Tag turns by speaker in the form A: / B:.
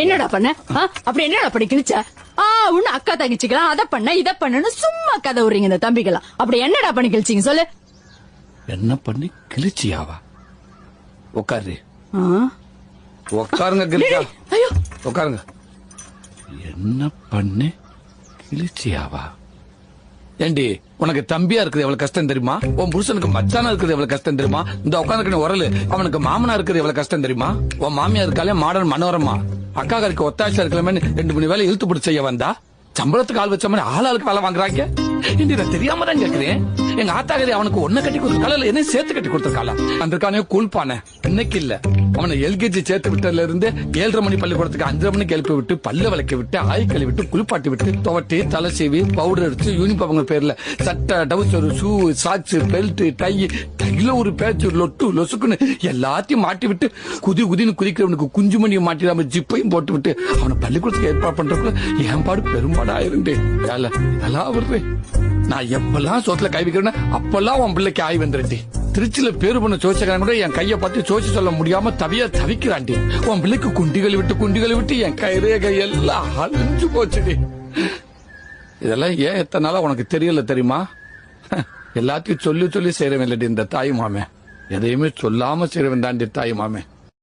A: என்னடா பண்ண? அப்படி என்னடா பண்ணி கிழிச்ச? உன்னு அக்கா தங்கச்சிக்கலாம் அத பண்ண இத பண்ணு சும்மா கதை விடுறீங்க இந்த தம்பிக்கலாம். அப்படி என்னடா பண்ணி கிழிச்சிங்க சொல்லு.
B: என்ன பண்ணி கிழிச்சியாவா? உட்காரு. உட்காருங்க கிழிச்சா.
A: ஐயோ
B: உட்காருங்க. என்ன பண்ணி கிழிச்சியாவா? ஏண்டி உனக்கு தம்பியா இருக்குது எவ்வளவு கஷ்டம் தெரியுமா? உன் புருஷனுக்கு மச்சானா இருக்குது எவ்வளவு கஷ்டம் தெரியுமா? இந்த உட்காந்துக்கு உரலு அவனுக்கு மாமனா இருக்குது எவ்வளவு கஷ்டம் தெரியுமா? உன் மாமியா இருக்காலே மாடர்ன் மனோரமா அக்காக்கு ஒத்தாசா இருக்கலாமே 2 மணி வேலை இழுத்து பிடிச்ச செய்ய வந்தா சம்பளத்துக்கு ஆள் வச்ச மாதிரி ஆளுக்கு வேலை வாங்குறாங்க. நான் தெரியாம தான் கேக்குறேன். எங்க ஆத்தாகரி அவனுக்கு ஒன்ன கட்டி கொடுத்துருக்கால என்ன சேர்த்து கட்டி கொடுத்துருக்காளா? அந்த கூழ்பான இன்னைக்கு இல்ல அவனை எல்கேஜி சேர்த்து விட்டதுல இருந்து 7:30 மணி பள்ளிக்கூடத்துக்கு 5:30 மணிக்கு எழுப்பி விட்டு பல்ல விளக்கி விட்டு ஆய் கழுவி விட்டு குளிப்பாட்டி விட்டு துவட்டி தலை சீவி பவுடர் அடிச்சு யூனிஃபார்ம் பேர்ல சட்டை டவுசர் ஷூ சாக்ஸ் பெல்ட் டை கையில ஒரு பேச்சு லொட்டு லொசுக்குன்னு எல்லாத்தையும் மாட்டி விட்டு குதின்னு குதிக்கிறவனுக்கு குஞ்சு மணியை மாட்டிடாம ஜிப்பையும் போட்டு விட்டு அவனை பள்ளிக்கூடத்துக்கு ஏற்பாடு பண்றதுக்குள்ள என் பாடு பெரும்பாடா இருந்தே. இதெல்லாம் வருது. நான் எப்பெல்லாம் சோத்துல கை வைக்கிறேன்னா அப்பெல்லாம் உன் பிள்ளைக்கு ஆய் வந்துருண்டி. திருச்சியில பேரு பண்ண சோச்சக்காரன் கூட என் கைய பார்த்து சோச்சு சொல்ல முடியாம தவிக்கிறாண்டி. உன் பிள்ளைக்கு குண்டிகளை விட்டு என் கைரேகை எல்லாம் அழிஞ்சு போச்சுடி. இதெல்லாம் ஏன் எத்தனை நாளா உனக்கு தெரியல தெரியுமா? எல்லாத்தையும் சொல்லி செய்யறவன் இல்லடி இந்த தாய் மாமே. எதையுமே சொல்லாம செய்யறவன் தாண்டி தாய் மாமே.